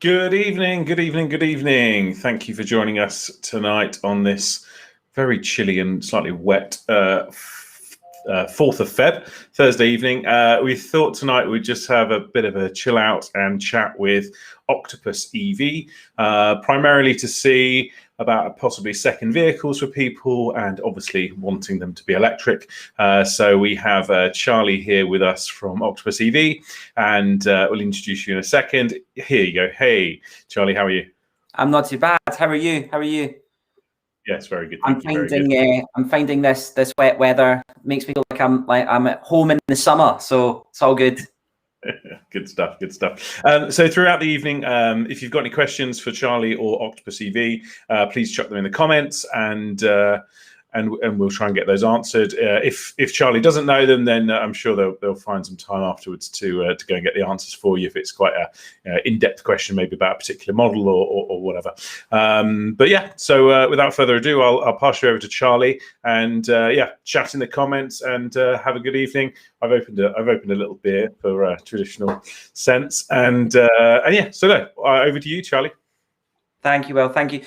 Good evening, good evening, good evening. Thank you for joining us tonight on this very chilly and slightly wet 4th of Feb, Thursday evening. We thought tonight we'd just have a bit of a chill out and chat with Octopus EV, primarily to see about possibly second vehicles for people and obviously wanting them to be electric. So we have Charlie here with us from Octopus EV, and we'll introduce you in a second. Here you go. Hey, Charlie, how are you? I'm not too bad. How are you? How are you? Yes, very good. I'm finding this wet weather makes me feel like I'm at home in the summer, so it's all good. Good stuff, good stuff. So throughout the evening, if you've got any questions for Charlie or Octopus EV, please chuck them in the comments, and we'll try and get those answered. If Charlie doesn't know them, then I'm sure they'll find some time afterwards to go and get the answers for you if it's quite a in-depth question, maybe about a particular model or whatever. But yeah, so without further ado, I'll pass you over to Charlie, and yeah, chat in the comments, and have a good evening. I've opened a little beer for traditional sense, and yeah, so no, over to you, Charlie. Thank you, Will. Thank you.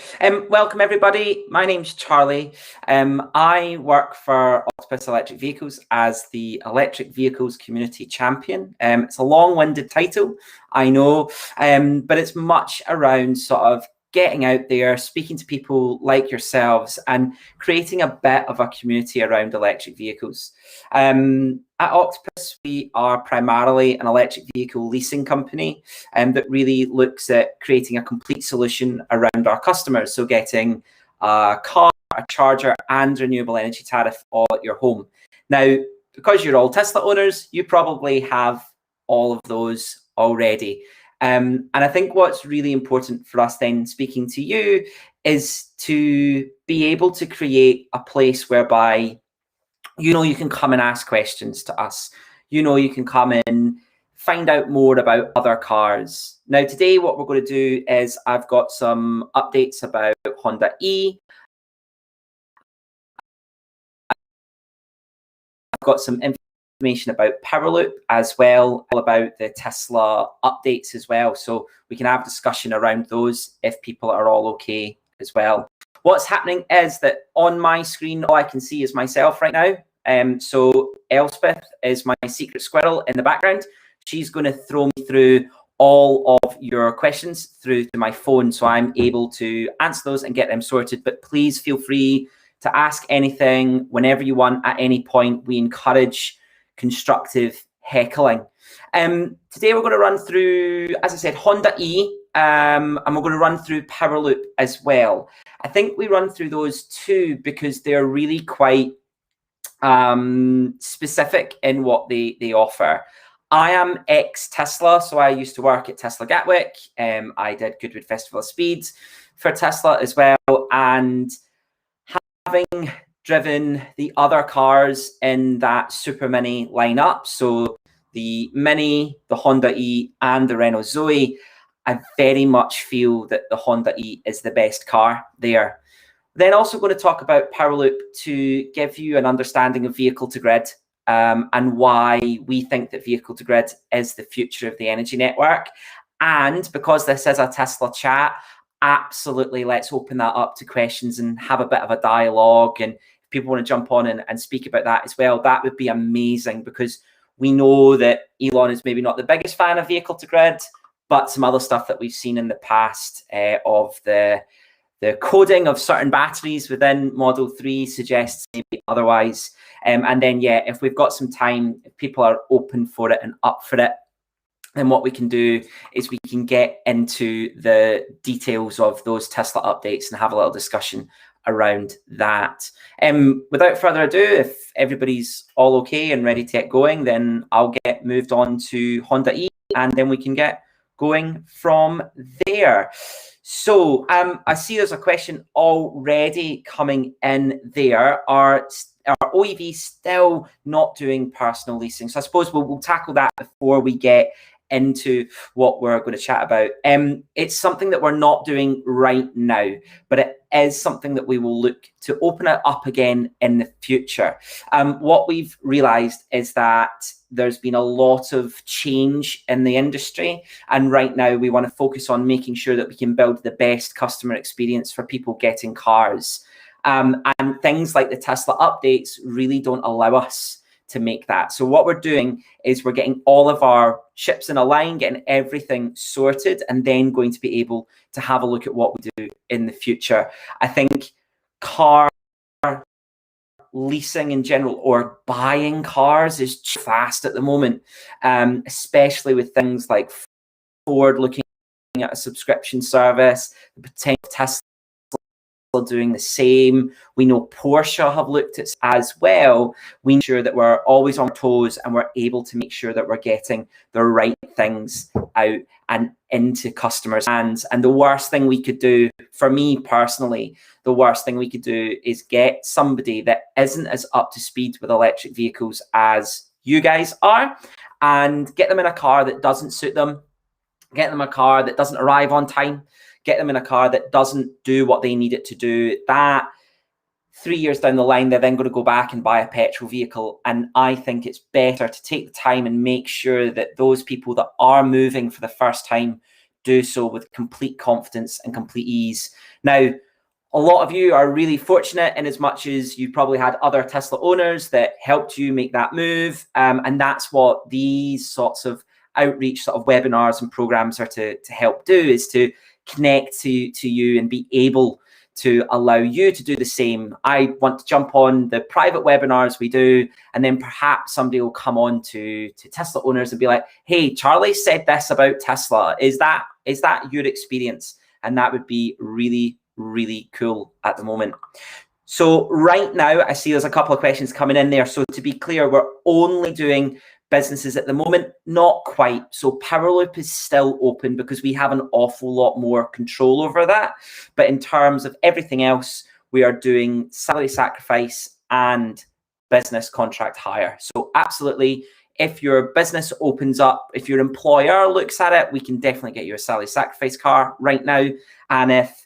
Welcome, everybody. My name's Charlie. I work for Octopus Electric Vehicles as the Electric Vehicles Community Champion. It's a long-winded title, I know, but it's much around sort of getting out there, speaking to people like yourselves, and creating a bit of a community around electric vehicles. At Octopus, we are primarily an electric vehicle leasing company that really looks at creating a complete solution around our customers. So getting a car, a charger, and renewable energy tariff all at your home. Now, because you're all Tesla owners, you probably have all of those already. And I think what's really important for us then speaking to you is to be able to create a place whereby you can come and ask questions to us. You can come in, find out more about other cars. Now, today, what we're going to do is I've got some updates about Honda E. I've got some information about Powerloop as well, all about the Tesla updates as well. So we can have discussion around those if people are all okay as well. What's happening is that on my screen, all I can see is myself right now. So Elspeth is my secret squirrel in the background. She's going to throw me through all of your questions through to my phone, so I'm able to answer those and get them sorted. But please feel free to ask anything whenever you want at any point. We encourage constructive heckling. Today we're going to run through, as I said, Honda E, and we're going to run through Powerloop as well. I think we run through those two because they're really quite specific in what they offer. I am ex-Tesla, so I used to work at Tesla Gatwick. I did Goodwood Festival of Speeds for Tesla as well, and having driven the other cars in that Super Mini lineup, so the Mini, the Honda E, and the Renault Zoe, I very much feel that the Honda E is the best car there. Then also going to talk about Powerloop to give you an understanding of vehicle to grid, and why we think that vehicle to grid is the future of the energy network. And because this is a Tesla chat, absolutely, let's open that up to questions and have a bit of a dialogue. And if people want to jump on and speak about that as well, that would be amazing, because we know that Elon is maybe not the biggest fan of vehicle to grid, but some other stuff that we've seen in the past of the coding of certain batteries within Model 3 suggests maybe otherwise. And then, yeah, if we've got some time, if people are open for it and up for it, then what we can do is we can get into the details of those Tesla updates and have a little discussion around that. Without further ado, if everybody's all okay and ready to get going, then I'll get moved on to Honda E, and then we can get going from there. So I see there's a question already coming in there. Are OEV still not doing personal leasing? So I suppose we'll tackle that before we get into what we're going to chat about. It's something that we're not doing right now, but it is something that we will look to open it up again in the future. What we've realized is that there's been a lot of change in the industry, and right now we want to focus on making sure that we can build the best customer experience for people getting cars. And things like the Tesla updates really don't allow us to make that. So what we're doing is we're getting all of our ships in a line, getting everything sorted, and then going to be able to have a look at what we do in the future. I think car leasing in general, or buying cars, is fast at the moment, especially with things like Ford looking at a subscription service, the potential Tesla doing the same. We know Porsche have looked at as well. We ensure that we're always on our toes and we're able to make sure that we're getting the right things out and into customers' hands. And the worst thing we could do, for me personally, the worst thing we could do is get somebody that isn't as up to speed with electric vehicles as you guys are, and get them in a car that doesn't suit them, get them a car that doesn't arrive on time, get them in a car that doesn't do what they need it to do. That 3 years down the line, they're then going to go back and buy a petrol vehicle. And I think it's better to take the time and make sure that those people that are moving for the first time do so with complete confidence and complete ease. Now, a lot of you are really fortunate in as much as you probably had other Tesla owners that helped you make that move. And that's what these sorts of outreach sort of webinars and programs are to help do, is to connect to you and be able to allow you to do the same. I want to jump on the private webinars we do, and then perhaps somebody will come on to Tesla owners and be like, hey, Charlie said this about Tesla. Is that your experience? And that would be really, really cool at the moment. So right now, I see there's a couple of questions coming in there. So to be clear, we're only doing businesses at the moment, not quite. So Powerloop is still open because we have an awful lot more control over that. But in terms of everything else, we are doing salary sacrifice and business contract hire. So absolutely, if your business opens up, if your employer looks at it, we can definitely get you a salary sacrifice car right now. And if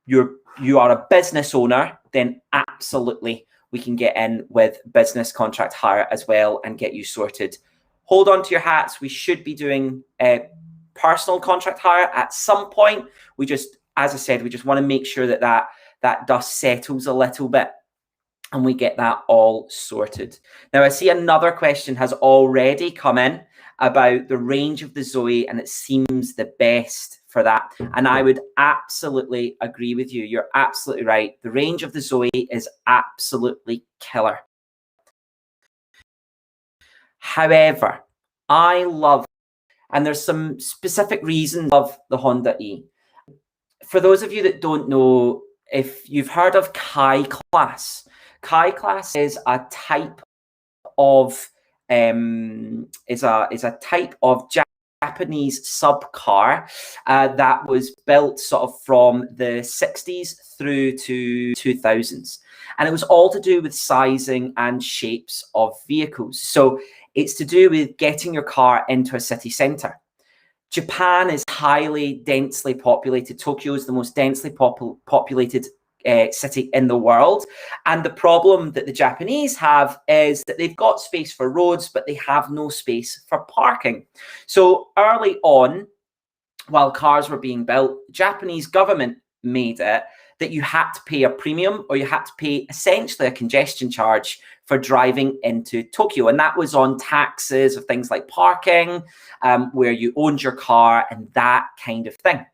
you are a business owner, then absolutely we can get in with business contract hire as well and get you sorted. Hold on to your hats. We should be doing personal contract hire at some point. We just, as I said, we just want to make sure that dust settles a little bit and we get that all sorted. Now, I see another question has already come in about the range of the Zoe, and it seems the best for that. And I would absolutely agree with you. You're absolutely right. The range of the Zoe is absolutely killer. However, I love, and there's some specific reasons of the Honda E. For those of you that don't know, if you've heard of Kai Class is a type of type of Japanese sub car that was built sort of from the 60s through to 2000s. And it was all to do with sizing and shapes of vehicles. So it's to do with getting your car into a city center. Japan is highly densely populated. Tokyo is the most densely populated city in the world. And the problem that the Japanese have is that they've got space for roads, but they have no space for parking. So early on, while cars were being built, the Japanese government made it that you had to pay a premium, or you had to pay essentially a congestion charge for driving into Tokyo. And that was on taxes of things like parking, where you owned your car and that kind of thing.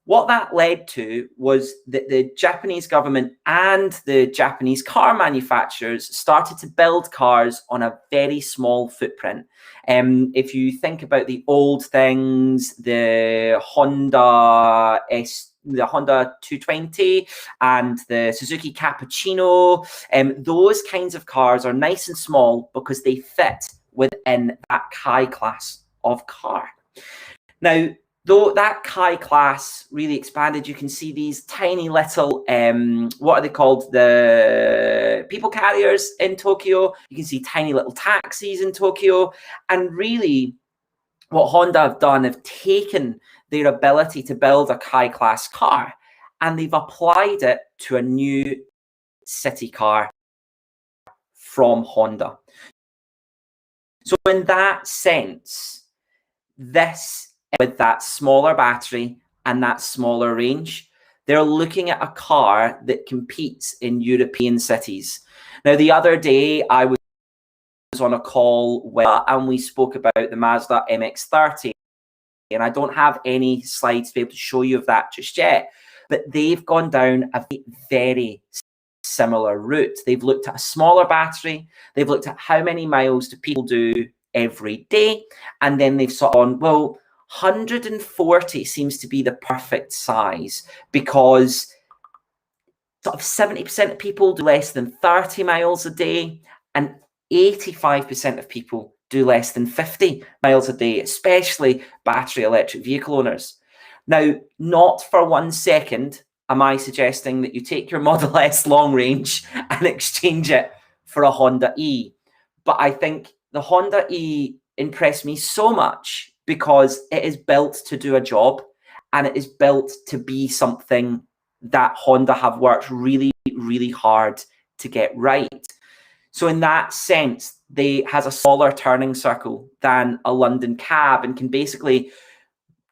What that led to was that the Japanese government and the Japanese car manufacturers started to build cars on a very small footprint. If you think about the old things, the Honda 220 and the Suzuki Cappuccino, those kinds of cars are nice and small because they fit within that Kai class of car. Now, though that Kai class really expanded, you can see these tiny little, what are they called? The people carriers in Tokyo. You can see tiny little taxis in Tokyo. And really, what Honda have done, have taken their ability to build a high-class car and they've applied it to a new city car from Honda. So in that sense, this, with that smaller battery and that smaller range, they're looking at a car that competes in European cities. Now, the other day, I was on a call and we spoke about the Mazda MX-30, and I don't have any slides to be able to show you of that just yet, but they've gone down a very similar route. They've looked at a smaller battery, they've looked at how many miles do people do every day, and then they've sort of gone, well, 140 seems to be the perfect size because sort of 70% of people do less than 30 miles a day, and 85% of people do less than 50 miles a day, especially battery electric vehicle owners. Now, not for 1 second am I suggesting that you take your Model S long range and exchange it for a Honda E. But I think the Honda E impressed me so much because it is built to do a job, and it is built to be something that Honda have worked really, really hard to get right. So in that sense, they has a smaller turning circle than a London cab and can basically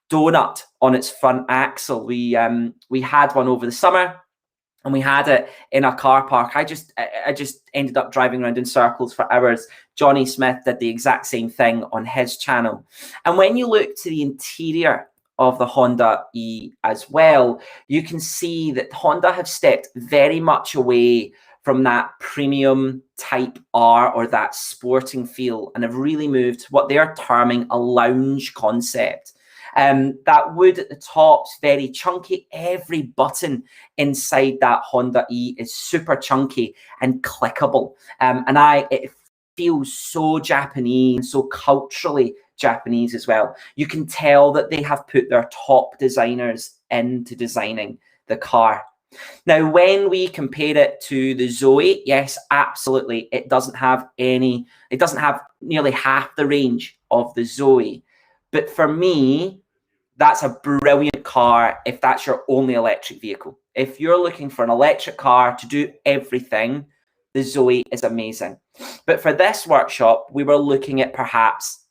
donut on its front axle. We had one over the summer, and we had it in a car park. I just ended up driving around in circles for hours. Johnny Smith did the exact same thing on his channel. And when you look to the interior of the Honda E as well, you can see that Honda have stepped very much away from that premium type R or that sporting feel and have really moved to what they are terming a lounge concept. That wood at the top's very chunky. Every button inside that Honda E is super chunky and clickable. It feels so Japanese, so culturally Japanese as well. You can tell that they have put their top designers into designing the car. Now, when we compare it to the Zoe, yes, absolutely, it doesn't have nearly half the range of the Zoe. But for me, that's a brilliant car if that's your only electric vehicle. If you're looking for an electric car to do everything, the Zoe is amazing. But for this workshop, we were looking at perhaps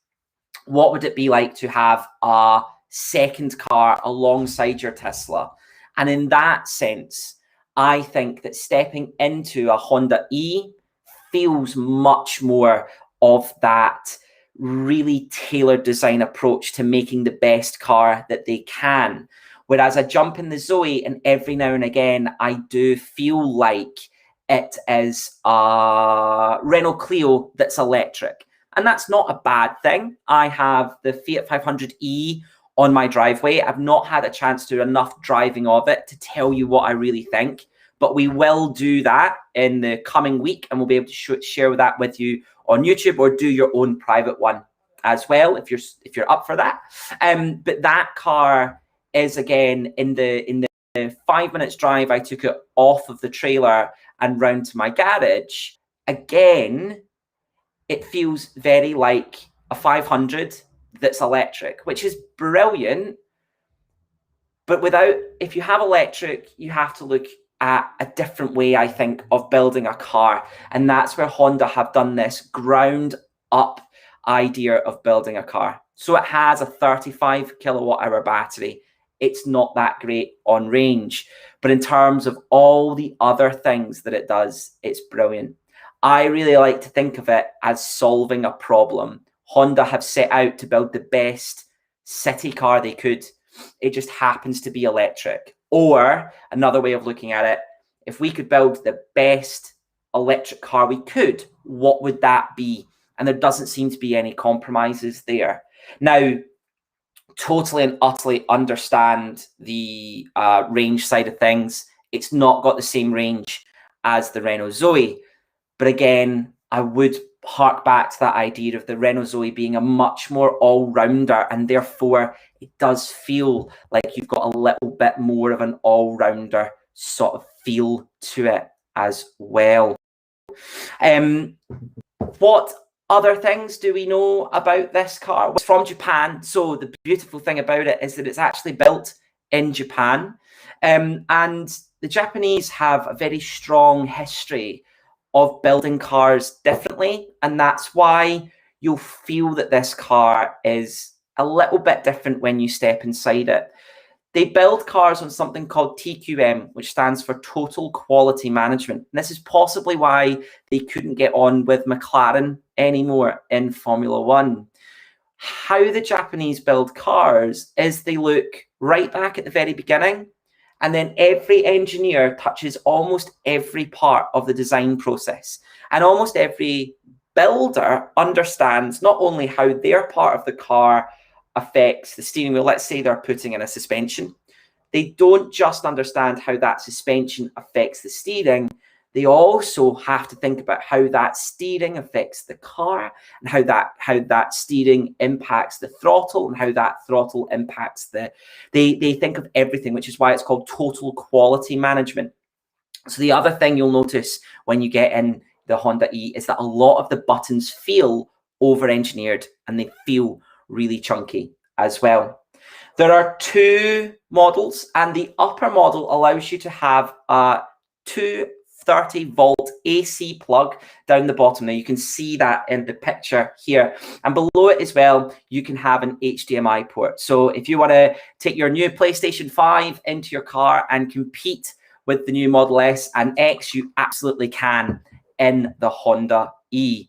what would it be like to have a second car alongside your Tesla. And in that sense, I think that stepping into a Honda E feels much more of that really tailored design approach to making the best car that they can. Whereas I jump in the Zoe, and every now and again, I do feel like it is a Renault Clio that's electric. And that's not a bad thing. I have the Fiat 500e on my driveway. I've not had a chance to do enough driving of it to tell you what I really think, but we will do that in the coming week, and we'll be able to share that with you on YouTube, or do your own private one as well if you're up for that. But that car is, again, in the 5 minutes drive I took it off of the trailer and round to my garage. Again, it feels very like a 500 that's electric, which is brilliant. But if you have electric, you have to look at a different way, I think, of building a car. And that's where Honda have done this ground up idea of building a car. So it has a 35 kilowatt hour battery. It's not that great on range, but in terms of all the other things that it does, it's brilliant. I really like to think of it as solving a problem. Honda have set out to build the best city car they could. It just happens to be electric. Or another way of looking at it, if we could build the best electric car we could, what would that be? And there doesn't seem to be any compromises there. Now, totally and utterly understand the range side of things. It's not got the same range as the Renault Zoe. But again, I would hark back to that idea of the Renault Zoe being a much more all-rounder, and therefore it does feel like you've got a little bit more of an all-rounder sort of feel to it as well. What other things do we know about this car? It's from Japan. So the beautiful thing about it is that it's actually built in Japan. And the Japanese have a very strong history of building cars differently. And that's why you'll feel that this car is a little bit different when you step inside it. They build cars on something called TQM, which stands for Total Quality Management. And this is possibly why they couldn't get on with McLaren anymore in Formula One. How the Japanese build cars is they look right back at the very beginning, and then every engineer touches almost every part of the design process. And almost every builder understands not only how their part of the car affects the steering wheel. Let's say they're putting in a suspension. They don't just understand how that suspension affects the steering. They also have to think about how that steering affects the car, and how that steering impacts the throttle, and how that throttle impacts they think of everything, which is why it's called total quality management. So the other thing you'll notice when you get in the Honda E is that a lot of the buttons feel over-engineered, and they feel really chunky as well. There are two models, and the upper model allows you to have a 230-volt AC plug down the bottom. Now you can see that in the picture here, and below it as well you can have an HDMI port. So if you want to take your new PlayStation 5 into your car and compete with the new Model S and X, you absolutely can in the Honda E.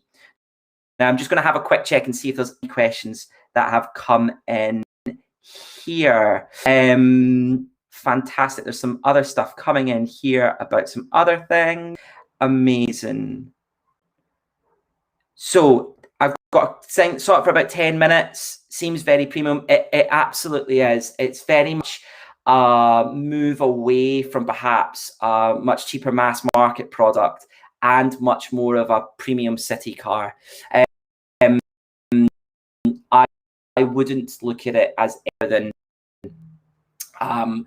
Now I'm just going to have a quick check and see if there's any questions that have come in here. Fantastic. There's some other stuff coming in here about some other things. Amazing. So I've got to sort for about 10 minutes. Seems very premium. It absolutely is. It's very much a move away from perhaps a much cheaper mass market product and much more of a premium city car. I wouldn't look at it as other than, I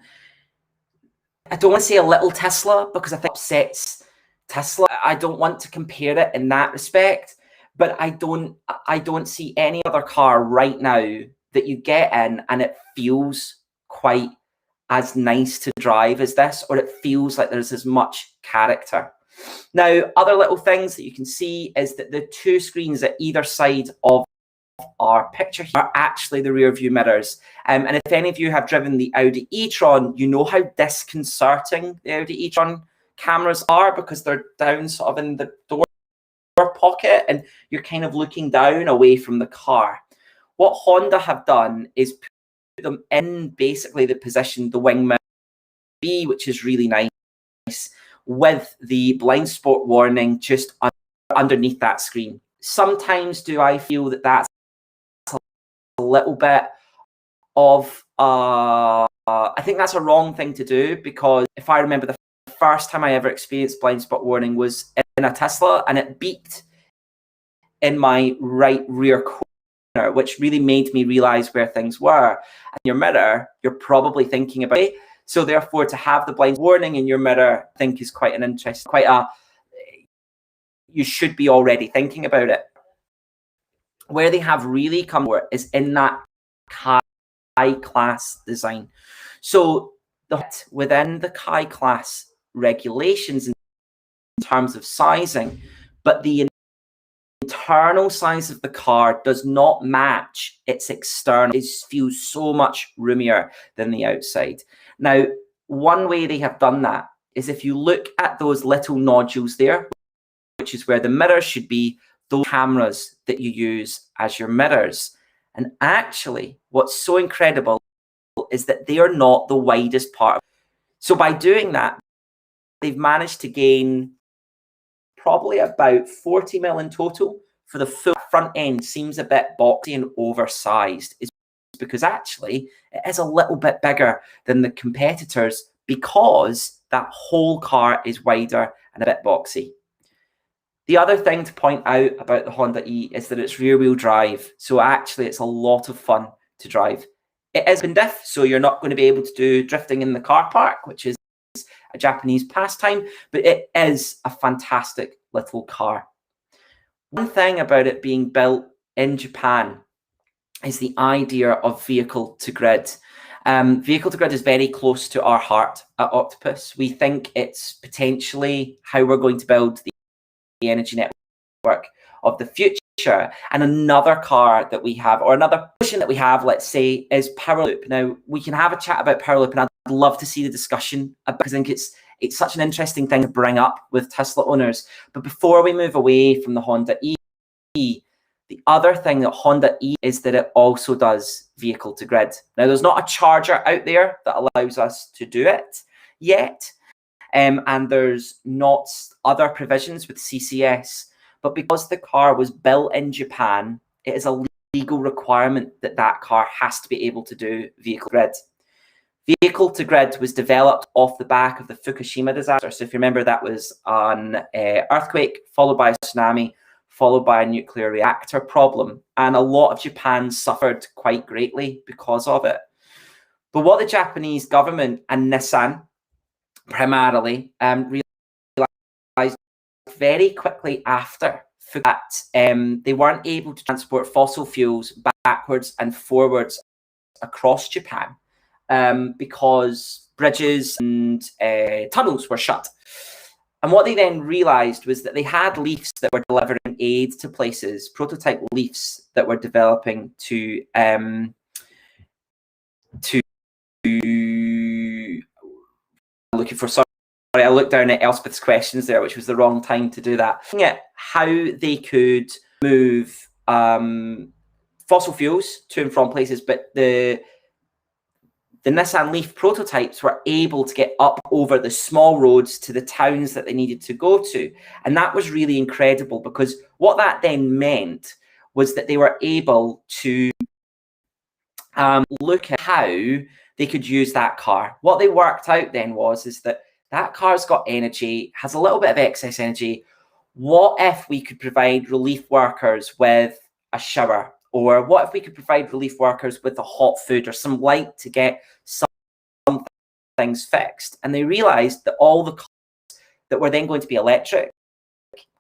don't want to say a little Tesla because I think it upsets Tesla. I don't want to compare it in that respect, but I don't see any other car right now that you get in and it feels quite as nice to drive as this, or it feels like there's as much character. Now, other little things that you can see is that the two screens at either side of our picture here are actually the rear view mirrors. And if any of you have driven the Audi e-tron, you know how disconcerting the Audi e-tron cameras are, because they're down sort of in the door pocket and you're kind of looking down away from the car. What Honda have done is put them in basically the position the wing mirror be, which is really nice, with the blind spot warning just underneath that screen. Sometimes do I feel that that's a little bit of I think that's a wrong thing to do, because if I remember, the first time I ever experienced blind spot warning was in a Tesla, and it beeped in my right rear corner, which really made me realize where things were. And your mirror, you're probably thinking about it. So therefore, to have the blind warning in your mirror, I think is quite an interest, you should be already thinking about it. Where they have really come for is in that high class design. So within the high class regulations in terms of sizing, but the internal size of the car does not match its external. It feels so much roomier than the outside. Now, one way they have done that is if you look at those little nodules there, which is where the mirrors should be, those cameras that you use as your mirrors. And actually, what's so incredible is that they are not the widest part. So by doing that, they've managed to gain probably about 40 mil in total. For the full front end seems a bit boxy and oversized. It's because actually it is a little bit bigger than the competitors, because that whole car is wider and a bit boxy. The other thing to point out about the Honda E is that it's rear wheel drive. So actually it's a lot of fun to drive. It is in diff, so you're not going to be able to do drifting in the car park, which is a Japanese pastime, but it is a fantastic little car. One thing about it being built in Japan is the idea of vehicle to grid. Vehicle to grid is very close to our heart at Octopus. We think it's potentially how we're going to build the energy network of the future. And another car that we have, or another solution that we have, let's say, is Powerloop. Now, we can have a chat about Powerloop, and I'd love to see the discussion, because I think it's such an interesting thing to bring up with Tesla owners. But before we move away from the Honda E, the other thing that Honda E is that it also does vehicle to grid. Now, there's not a charger out there that allows us to do it yet. And there's not other provisions with CCS. But because the car was built in Japan, it is a legal requirement that that car has to be able to do vehicle grid. Vehicle to grid was developed off the back of the Fukushima disaster. So if you remember, that was an earthquake followed by a tsunami, followed by a nuclear reactor problem. And a lot of Japan suffered quite greatly because of it. But what the Japanese government and Nissan primarily realized very quickly after that they weren't able to transport fossil fuels backwards and forwards across Japan because bridges and tunnels were shut. And what they then realized was that they had Leafs that were delivering aid to places, prototype Leafs that were developing to looking for, sorry, I looked down at Elspeth's questions there, which was the wrong time to do that. Looking at how they could move fossil fuels to and from places, but the Nissan Leaf prototypes were able to get up over the small roads to the towns that they needed to go to. And that was really incredible, because what that then meant was that they were able to look at how they could use that car. What they worked out then is that that car's got energy, has a little bit of excess energy. What if we could provide relief workers with a shower? Or what if we could provide relief workers with a hot food or some light to get some things fixed? And they realized that all the cars that were then going to be electric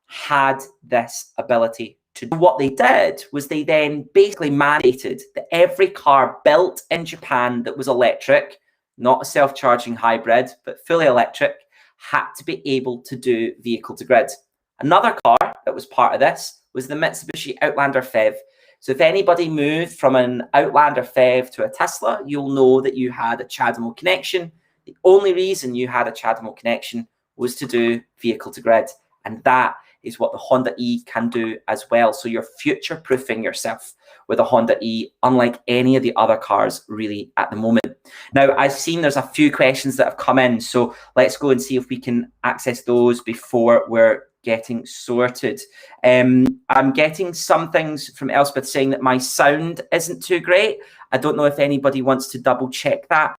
had this ability to do. What they did was they then basically mandated that every car built in Japan that was electric, not a self-charging hybrid, but fully electric, had to be able to do vehicle to grid. Another car that was part of this was the Mitsubishi Outlander PHEV. So if anybody moved from an Outlander PHEV to a Tesla, you'll know that you had a CHAdeMO connection. The only reason you had a CHAdeMO connection was to do vehicle to grid. And that is what the Honda E can do as well. So you're future-proofing yourself with a Honda E, unlike any of the other cars really at the moment. Now, I've seen there's a few questions that have come in. So let's go and see if we can access those before we're getting sorted. I'm getting some things from Elspeth saying that my sound isn't too great. I don't know if anybody wants to double check that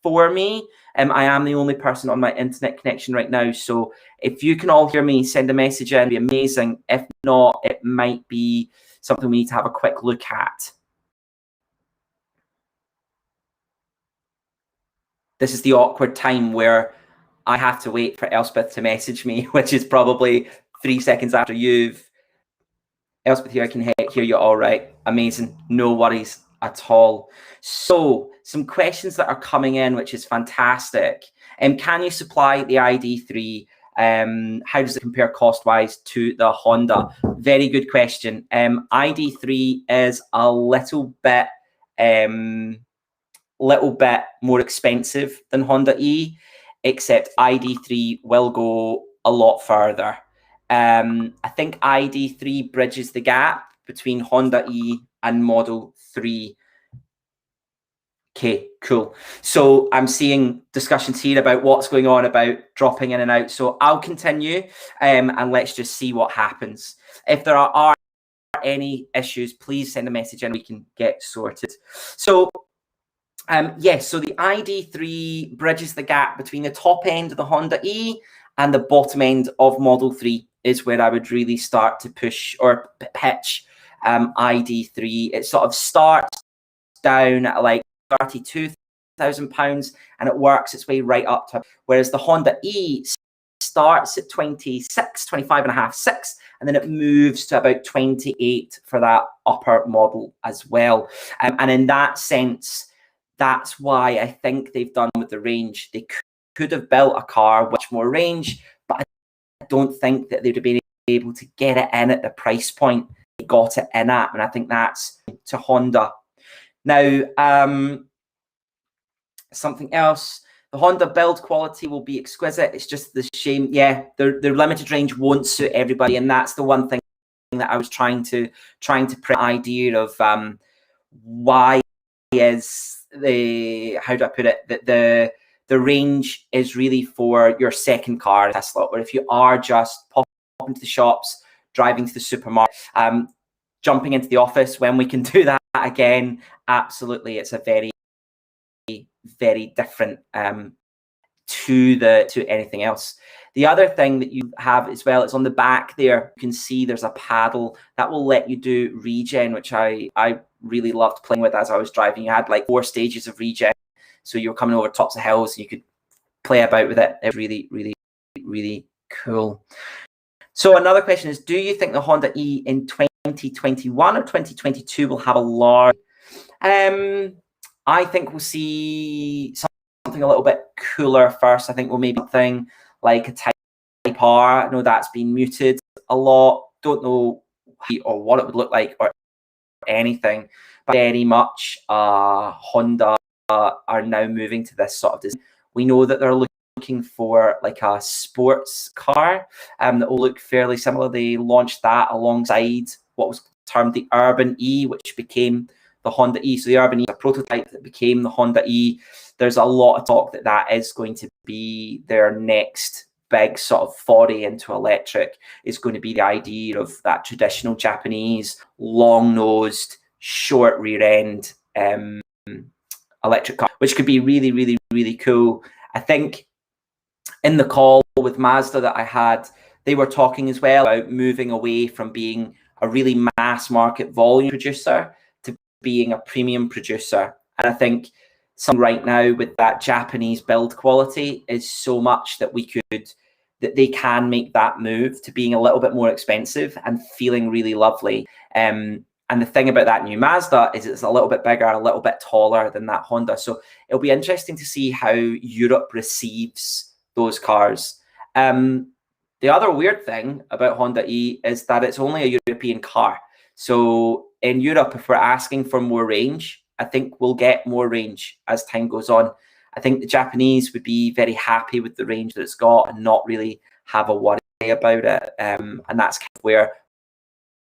for me. I am the only person on my internet connection right now. So if you can all hear me, send a message in, it'd be amazing. If not, it might be something we need to have a quick look at. This is the awkward time where I have to wait for Elspeth to message me, which is probably 3 seconds after you've... Elspeth here, I can hear you all right. Amazing. No worries at all. So some questions that are coming in, which is fantastic. Can you supply the ID3? How does it compare cost-wise to the Honda? Very good question. ID3 is a little bit more expensive than Honda E, except ID3 will go a lot further. I think ID3 bridges the gap between Honda E and Model 3. Okay, cool. So I'm seeing discussions here about what's going on about dropping in and out. So I'll continue and let's just see what happens. If there are any issues, please send a message and we can get sorted. So yes, so the ID3 bridges the gap between the top end of the Honda E and the bottom end of Model 3 is where I would really start to push or pitch ID3. It sort of starts down at like £32,000 and it works its way right up to, whereas the Honda E starts at 26, 25 and a half, 6, and then it moves to about 28 for that upper model as well. And in that sense, that's why I think they've done with the range. They could have built a car with much more range, but I don't think that they'd have been able to get it in at the price point they got it in at. And I think that's to Honda. Now, something else, the Honda build quality will be exquisite. It's just the shame, yeah, their limited range won't suit everybody, and that's the one thing that I was trying to print idea of why is the, how do I put it, that the range is really for your second car, Tesla, or if you are just popping into the shops, driving to the supermarket, jumping into the office when we can do that again. Absolutely, it's a very, very different to anything else. The other thing that you have as well is on the back there, you can see there's a paddle that will let you do regen, which I really loved playing with as I was driving. You had like 4 stages of regen, so you were coming over tops of hills and you could play about with it. It was really, really, really cool. So another question is, do you think the Honda E in 2021 or 2022 will have a large, I think we'll see something a little bit cooler first. I think we'll maybe something like a Type R. I know that's been muted a lot. Don't know or what it would look like or anything, but very much Honda are now moving to this sort of design. We know that they're looking for like a sports car that will look fairly similar. They launched that alongside what was termed the Urban E, which became the Honda E. So the Urban E is a prototype that became the Honda E. There's a lot of talk that that is going to be their next big sort of foray into electric. Is going to be the idea of that traditional Japanese long-nosed, short rear end electric car, which could be really, really, really cool. I think in the call with Mazda that I had, they were talking as well about moving away from being a really mass market volume producer to being a premium producer. And I think some right now with that Japanese build quality is so much that that they can make that move to being a little bit more expensive and feeling really lovely. And the thing about that new Mazda is it's a little bit bigger, a little bit taller than that Honda. So it'll be interesting to see how Europe receives those cars. The other weird thing about Honda E is that it's only a European car. So in Europe, if we're asking for more range, I think we'll get more range as time goes on. I think the Japanese would be very happy with the range that it's got and not really have a worry about it. And that's kind of where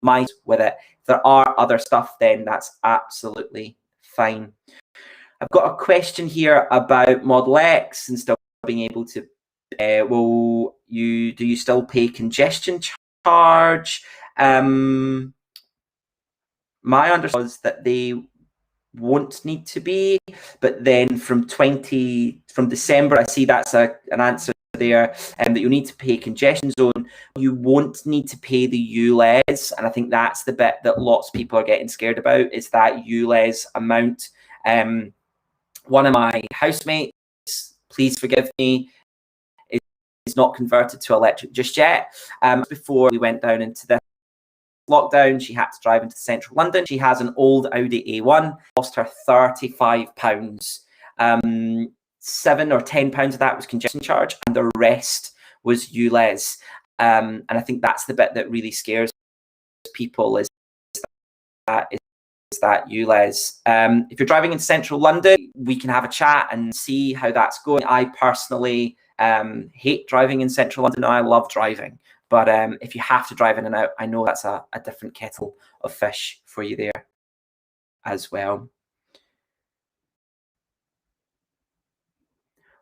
my with it. If there are other stuff, then that's absolutely fine. I've got a question here about Model X and still being able to. Do you still pay congestion charge? My understanding was that they won't need to be, but then from December, I see that's an answer there, that you need to pay congestion zone. You won't need to pay the ULEZ, and I think that's the bit that lots of people are getting scared about, is that ULEZ amount. One of my housemates, please forgive me, is not converted to electric just yet. Before we went down into this lockdown, she had to drive into central London. She has an old Audi A1, cost her £35. £7 or £10 of that was congestion charge, and the rest was ULEZ. And I think that's the bit that really scares people, is that ULEZ. If you're driving in central London, we can have a chat and see how that's going. I personally hate driving in central London. I love driving, but if you have to drive in and out, I know that's a different kettle of fish for you there as well.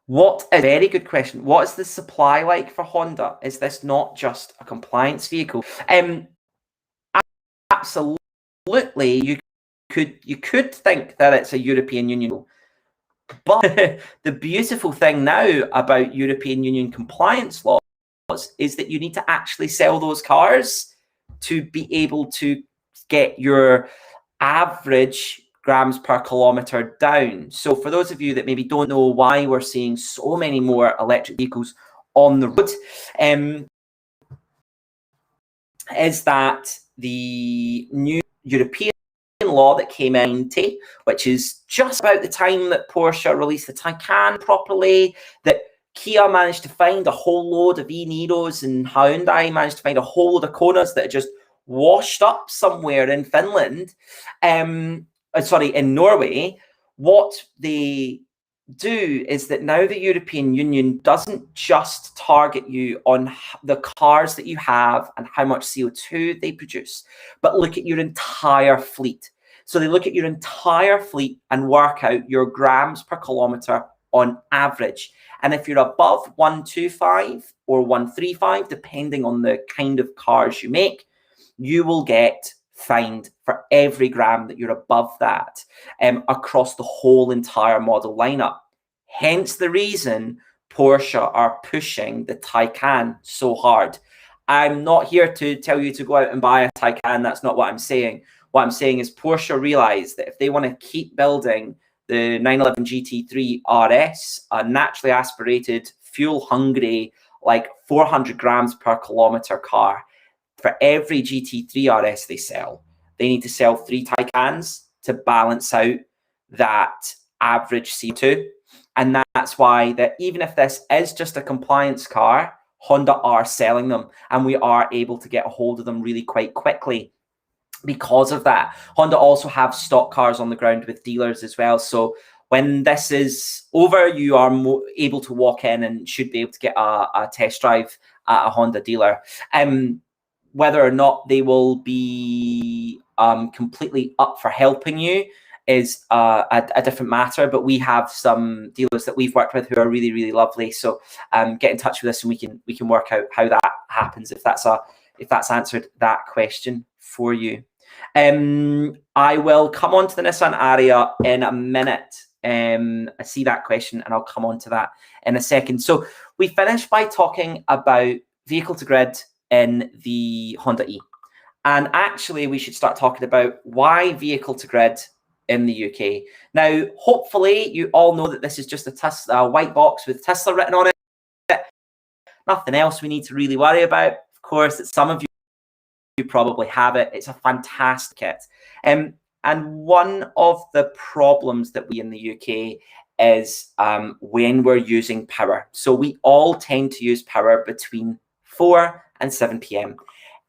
What a very good question. What is the supply like for Honda? Is this not just a compliance vehicle? Absolutely. You could think that it's a European Union, but the beautiful thing now about European Union compliance laws is that you need to actually sell those cars to be able to get your average grams per kilometer down. So for those of you that maybe don't know why we're seeing so many more electric vehicles on the road, is that the new European law that came into, which is just about the time that Porsche released the Taycan properly, that Kia managed to find a whole load of e-Niros, and Hyundai managed to find a whole load of Konas that are just washed up somewhere in Finland, in Norway. What they do is that now the European Union doesn't just target you on the cars that you have and how much CO2 they produce, but look at your entire fleet. So they look at your entire fleet and work out your grams per kilometer on average. And if you're above 125 or 135, depending on the kind of cars you make, you will get fined for every gram that you're above that, across the whole entire model lineup. Hence the reason Porsche are pushing the Taycan so hard. I'm not here to tell you to go out and buy a Taycan. That's not what I'm saying. What I'm saying is Porsche realize that if they want to keep building the 911 GT3 RS, a naturally aspirated, fuel-hungry, like 400 grams per kilometer car, for every GT3 RS they sell, they need to sell 3 Taycans to balance out that average CO2. And that's why that even if this is just a compliance car, Honda are selling them, and we are able to get a hold of them really quite quickly because of that. Honda also have stock cars on the ground with dealers as well. So when this is over, you are able to walk in and should be able to get a test drive at a Honda dealer. Whether or not they will be completely up for helping you is a different matter, but we have some dealers that we've worked with who are really, really lovely. So get in touch with us and we can work out how that happens, if that's answered that question for you. I will come on to the Nissan Ariya in a minute. I see that question and I'll come on to that in a second. So we finished by talking about vehicle to grid in the Honda E. And actually, we should start talking about why vehicle to grid in the UK. Now, hopefully, you all know that this is just a Tesla white box with Tesla written on it. Nothing else we need to really worry about. Of course, that some of you probably have it. It's a fantastic kit. And one of the problems that we in the UK is when we're using power. So we all tend to use power between 4 and 7 p.m.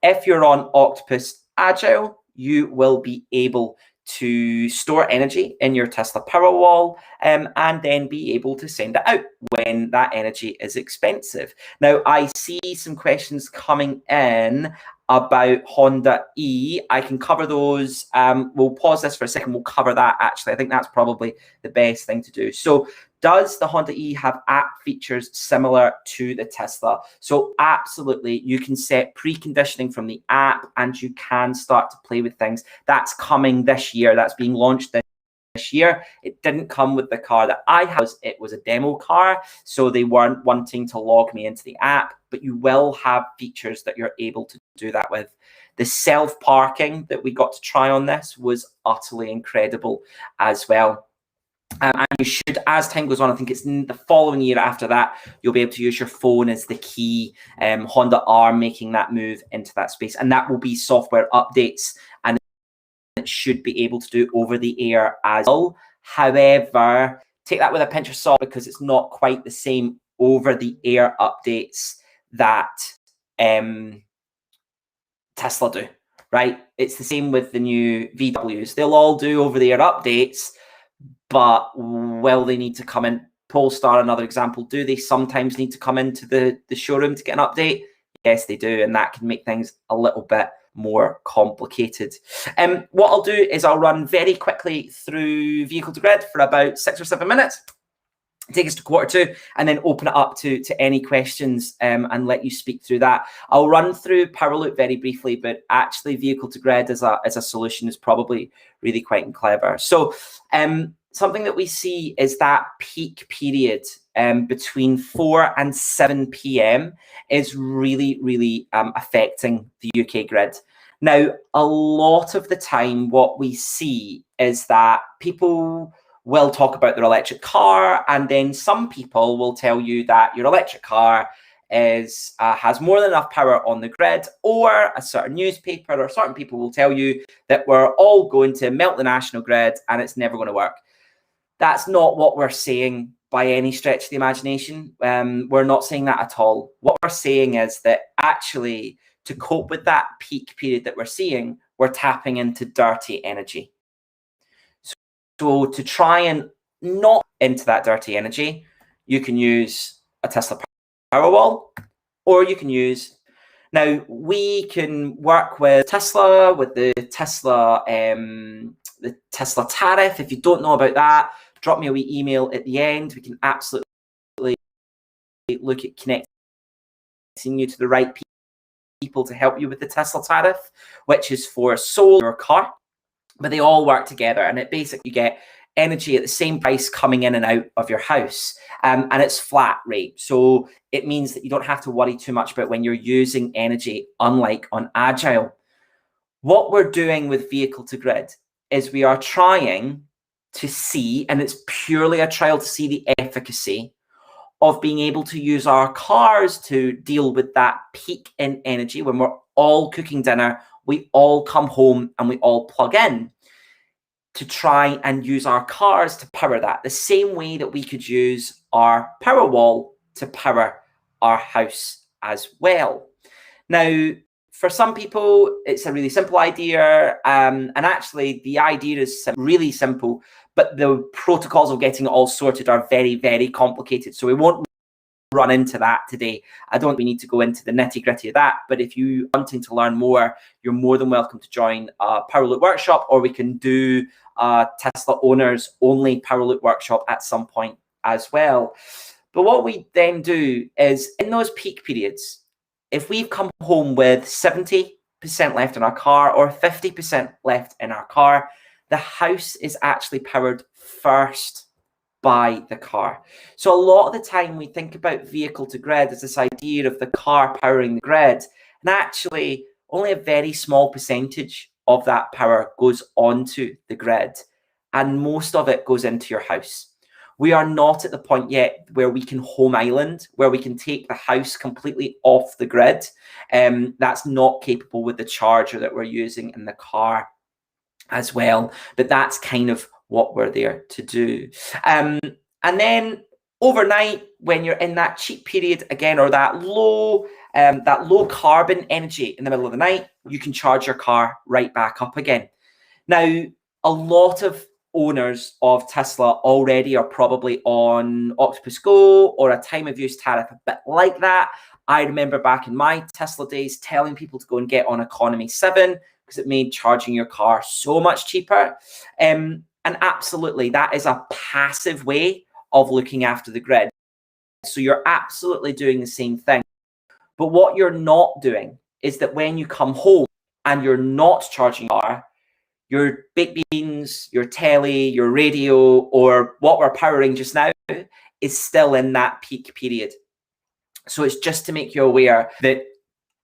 If you're on Octopus Agile, you will be able to store energy in your Tesla Powerwall and then be able to send it out when that energy is expensive. Now, I see some questions coming in about Honda E. I can cover those. We'll pause this for a second. We'll cover that, actually. I think that's probably the best thing to do. So does the Honda E have app features similar to the Tesla? So absolutely, you can set preconditioning from the app and you can start to play with things. That's coming this year. That's being launched this year. It didn't come with the car that I had. It was a demo car, so they weren't wanting to log me into the app, but you will have features that you're able to do that with. The self-parking that we got to try on this was utterly incredible as well. And you should, as time goes on, I think it's the following year after that, you'll be able to use your phone as the key. Honda are making that move into that space, and that will be software updates, and it should be able to do over the air as well. However, take that with a pinch of salt, because it's not quite the same over the air updates that Tesla do, right? It's the same with the new VWs. They'll all do over the air updates, but will they need to come in? Polestar, another example, do they sometimes need to come into the showroom to get an update? Yes, they do, and that can make things a little bit more complicated. What I'll do is I'll run very quickly through vehicle to grid for about 6 or 7 minutes, take us to 1:45, and then open it up to any questions and let you speak through that. I'll run through Powerloop very briefly, but actually vehicle to grid as a solution is probably really quite clever. So something that we see is that peak period between 4 and 7 p.m. is really, really affecting the UK grid. Now, a lot of the time, what we see is that people will talk about their electric car, and then some people will tell you that your electric car has more than enough power on the grid, or a certain newspaper or certain people will tell you that we're all going to melt the national grid and it's never going to work. That's not what we're saying by any stretch of the imagination. We're not saying that at all. What we're saying is that actually, to cope with that peak period that we're seeing, we're tapping into dirty energy. So to try and not into that dirty energy, you can use a Tesla Powerwall, or you can use, now we can work with Tesla, with the Tesla tariff. If you don't know about that, drop me a wee email at the end. We can absolutely look at connecting you to the right people to help you with the Tesla tariff, which is for solar car, but they all work together, and it basically, you get energy at the same price coming in and out of your house, and it's flat rate. So it means that you don't have to worry too much about when you're using energy, unlike on Agile. What we're doing with vehicle to grid is we are trying to see, and it's purely a trial to see the efficacy of being able to use our cars to deal with that peak in energy. When we're all cooking dinner, we all come home and we all plug in, to try and use our cars to power that, the same way that we could use our Powerwall to power our house as well. Now, for some people, it's a really simple idea, and actually the idea is really simple, but the protocols of getting it all sorted are very, very complicated. So we won't run into that today. I don't think we need to go into the nitty-gritty of that, but if you're wanting to learn more, you're more than welcome to join a Powerloop workshop, or we can do a Tesla owners only Powerloop workshop at some point as well. But what we then do is, in those peak periods, if we've come home with 70% left in our car or 50% left in our car, the house is actually powered first by the car. So a lot of the time we think about vehicle to grid as this idea of the car powering the grid, and actually only a very small percentage of that power goes onto the grid, and most of it goes into your house. We are not at the point yet where we can home island, where we can take the house completely off the grid. That's not capable with the charger that we're using in the car as well, but that's kind of what we're there to do. And then overnight, when you're in that cheap period again, or that low carbon energy in the middle of the night, you can charge your car right back up again. Now, a lot of owners of Tesla already are probably on Octopus Go or a time of use tariff a bit like that. I remember back in my Tesla days telling people to go and get on Economy 7 because it made charging your car so much cheaper. And absolutely, that is a passive way of looking after the grid. So you're absolutely doing the same thing. But what you're not doing is that when you come home and you're not charging your car, your baked beans, your telly, your radio, or what we're powering just now is still in that peak period. So it's just to make you aware that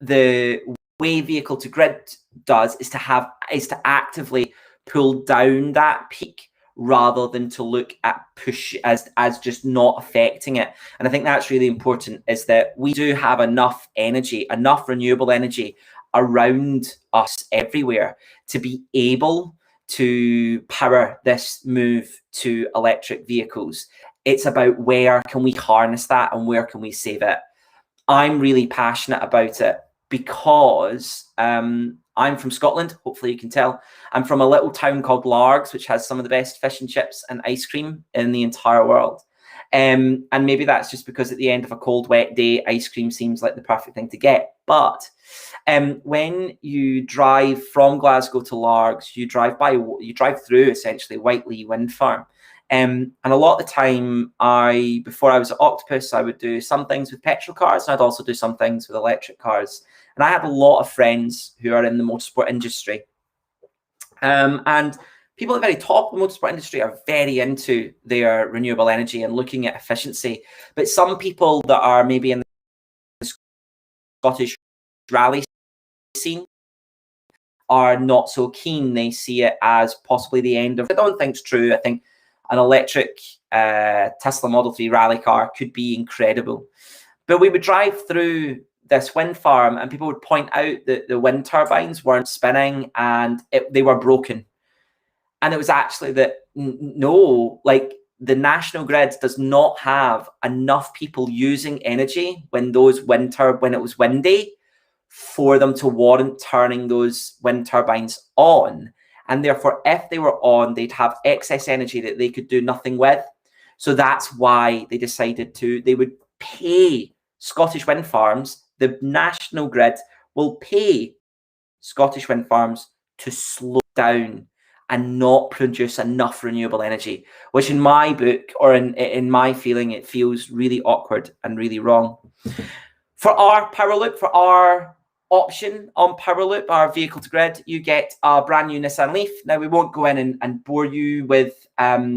the way vehicle to grid does is to actively pull down that peak rather than to look at push as just not affecting it. And I think that's really important, is that we do have enough energy, enough renewable energy around us everywhere to be able to power this move to electric vehicles. It's about where can we harness that and where can we save it. I'm really passionate about it because I'm from Scotland. Hopefully you can tell. I'm from a little town called Largs, which has some of the best fish and chips and ice cream in the entire world. And maybe that's just because at the end of a cold, wet day, ice cream seems like the perfect thing to get. But when you drive from Glasgow to Largs, you drive through essentially Whiteley Wind Farm. And a lot of the time, before I was at Octopus, I would do some things with petrol cars, and I'd also do some things with electric cars. And I have a lot of friends who are in the motorsport industry. And people at the very top of the motorsport industry are very into their renewable energy and looking at efficiency. But some people that are maybe in the Scottish rally scene are not so keen. They see it as possibly the end of, I don't think it's true. I think an electric Tesla Model 3 rally car could be incredible. But we would drive through this wind farm and people would point out that the wind turbines weren't spinning and they were broken. And it was actually that, no, like the national grid does not have enough people using energy when it was windy for them to warrant turning those wind turbines on. And therefore, if they were on, they'd have excess energy that they could do nothing with. So that's why they decided they would pay Scottish wind farms, the national grid will pay Scottish wind farms to slow down and not produce enough renewable energy, which in my book, or in my feeling, it feels really awkward and really wrong. For our power loop, for our option on power loop, our vehicle to grid, you get a brand new Nissan Leaf. Now, we won't go in and bore you with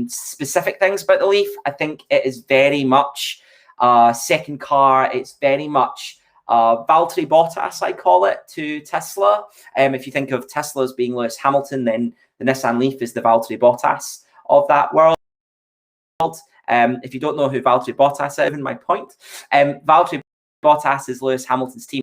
specific things about the Leaf. I think it is very much a second car. It's very much Valtteri Bottas, I call it, to Tesla. If you think of Tesla as being Lewis Hamilton, then the Nissan Leaf is the Valtteri Bottas of that world. If you don't know who Valtteri Bottas is, even my point, Valtteri Bottas is Lewis Hamilton's team.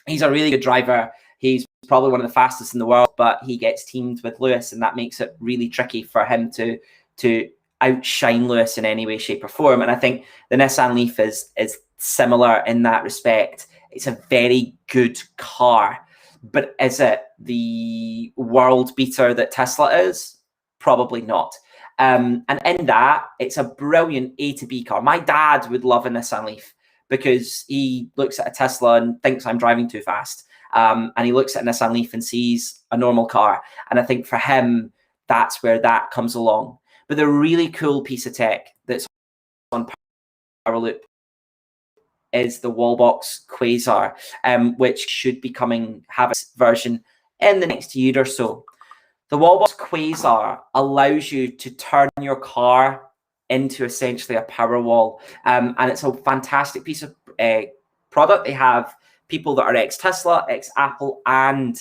He's a really good driver. He's probably one of the fastest in the world, but he gets teamed with Lewis, and that makes it really tricky for him to outshine Lewis in any way, shape, or form. And I think the Nissan Leaf is similar in that respect. It's a very good car, but is it the world beater that Tesla is? Probably not. And in that, it's a brilliant A to B car. My dad would love a Nissan Leaf because he looks at a Tesla and thinks I'm driving too fast. And he looks at a Nissan Leaf and sees a normal car. And I think for him, that's where that comes along. But the really cool piece of tech that's on Power Loop is the Wallbox Quasar, which should be have its version in the next year or so. The Wallbox Quasar allows you to turn your car into essentially a power wall. And it's a fantastic piece of product. They have people that are ex-Tesla, ex-Apple, and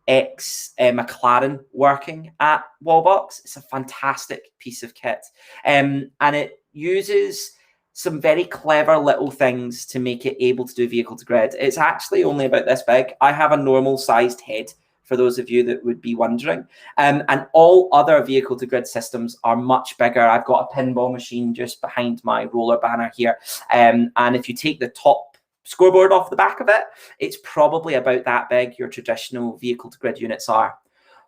ex-McLaren working at Wallbox. It's a fantastic piece of kit. And it uses some very clever little things to make it able to do vehicle to grid. It's actually only about this big. I have a normal sized head, for those of you that would be wondering. And all other vehicle to grid systems are much bigger. I've got a pinball machine just behind my roller banner here. And if you take the top scoreboard off the back of it, it's probably about that big your traditional vehicle to grid units are.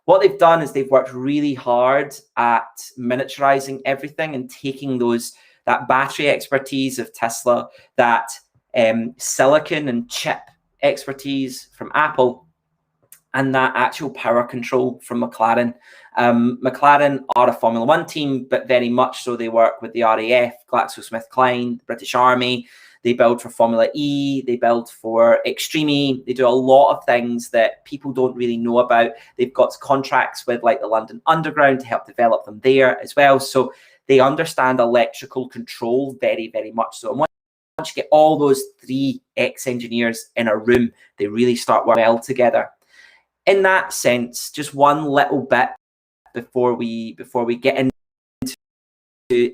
What they've done is they've worked really hard at miniaturizing everything and taking that battery expertise of Tesla, that silicon and chip expertise from Apple, and that actual power control from McLaren. McLaren are a Formula One team, but very much so they work with the RAF, GlaxoSmithKline, the British Army. They build for Formula E, they build for Extreme E. They do a lot of things that people don't really know about. They've got contracts with like the London Underground to help develop them there as well. So they understand electrical control very, very much so. And once you get all those three ex-engineers in a room, they really start working well together. In that sense, just one little bit before we get into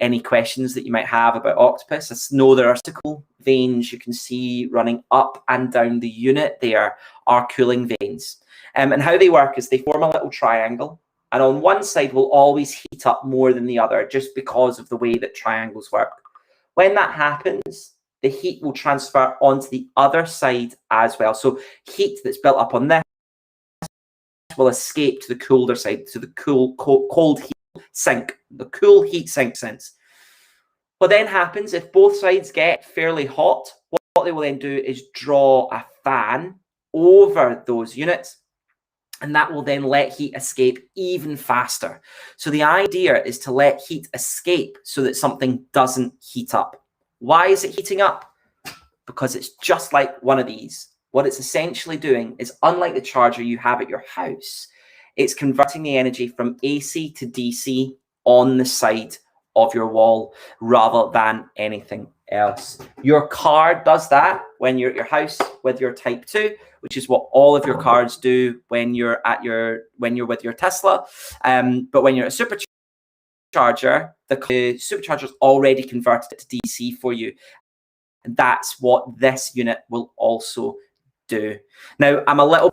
any questions that you might have about Octopus. I know there are optical veins you can see running up and down the unit. There are cooling veins. And how they work is they form a little triangle. And on one side will always heat up more than the other just because of the way that triangles work. When that happens, the heat will transfer onto the other side as well. So heat that's built up on this will escape to the colder side, to the cold heat sink, the cool heat sink sense. What then happens if both sides get fairly hot, what they will then do is draw a fan over those units, and that will then let heat escape even faster. So the idea is to let heat escape so that something doesn't heat up. Why is it heating up? Because it's just like one of these. What it's essentially doing is, unlike the charger you have at your house, it's converting the energy from AC to DC on the side of your wall rather than anything else. Your car does that when you're at your house with your Type 2, which is what all of your cars do when you're with your Tesla. But when you're at a supercharger, the supercharger's already converted it to DC for you. And that's what this unit will also do. Now, I'm going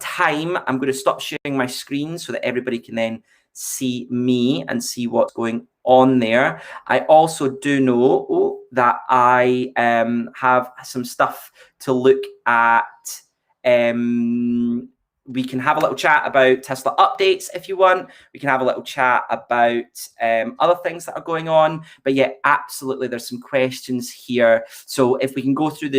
to stop sharing my screen so that everybody can then see me and see what's going on there. I also do know that I have some stuff to look at. We can have a little chat about Tesla updates if you want. We can have a little chat about other things that are going on. But yeah, absolutely, there's some questions here. So if we can go through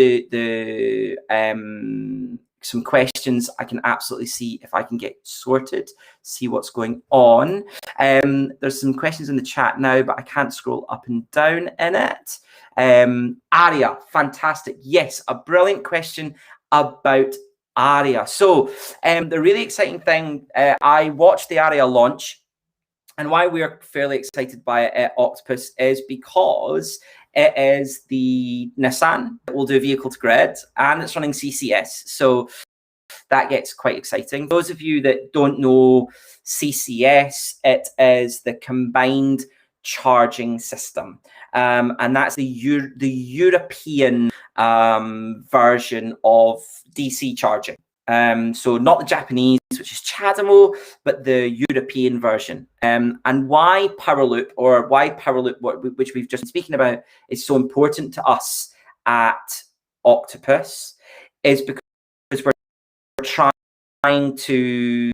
some questions, I can absolutely see if I can get sorted, see what's going on. There's some questions in the chat now, but I can't scroll up and down in it. Aria, fantastic. Yes, a brilliant question about Aria. So the really exciting thing, I watched the Aria launch, and why we're fairly excited by it at Octopus is because it is the Nissan that will do vehicle to grid, and it's running CCS. So that gets quite exciting. Those of you that don't know CCS, it is the combined charging system, and that's the European version of DC charging. So not the Japanese, which is CHAdeMO, but the European version. And why Powerloop, which we've just been speaking about, is so important to us at Octopus, is because we're trying to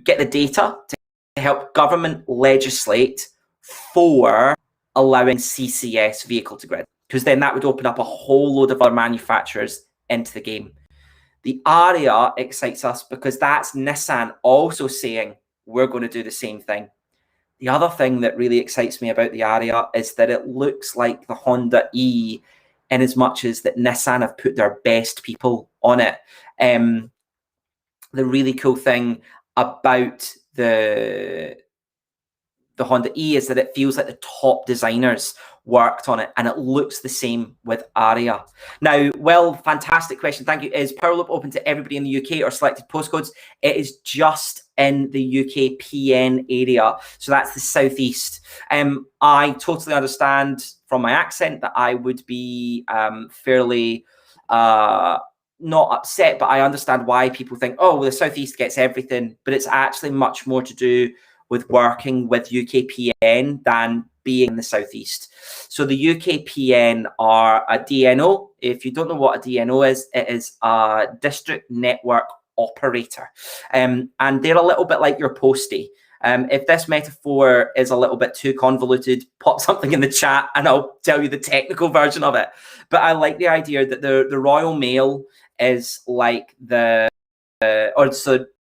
get the data to help government legislate for allowing CCS vehicle to grid, because then that would open up a whole load of other manufacturers into the game. The Aria excites us because that's Nissan also saying we're going to do the same thing. The other thing that really excites me about the Aria is that it looks like the Honda E, in as much as that Nissan have put their best people on it. The really cool thing about the Honda E is that it feels like the top designers worked on it, and it looks the same with Aria. Now, well, fantastic question. Thank you. Is Powerloop open to everybody in the UK or selected postcodes? It is just in the UK PN area. So that's the southeast. I totally understand from my accent that I would be fairly not upset, but I understand why people think, oh, well, the southeast gets everything, but it's actually much more to do with working with UKPN than being in the southeast. So the UKPN are a DNO. If you don't know what a DNO is, it is a district network operator. And they're a little bit like your postie. If this metaphor is a little bit too convoluted, pop something in the chat and I'll tell you the technical version of it. But I like the idea that the Royal Mail is like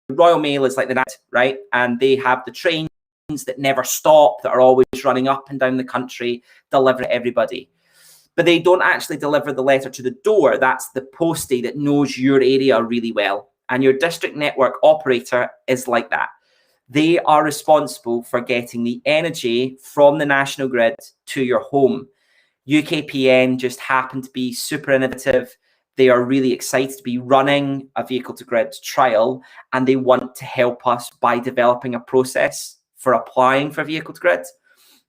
Royal Mail is like the night, right? And they have the trains that never stop, that are always running up and down the country, delivering to everybody. But they don't actually deliver the letter to the door. That's the postie that knows your area really well. And your district network operator is like that. They are responsible for getting the energy from the national grid to your home. UKPN just happened to be super innovative. They are really excited to be running a vehicle to grid trial, and they want to help us by developing a process for applying for vehicle to grid.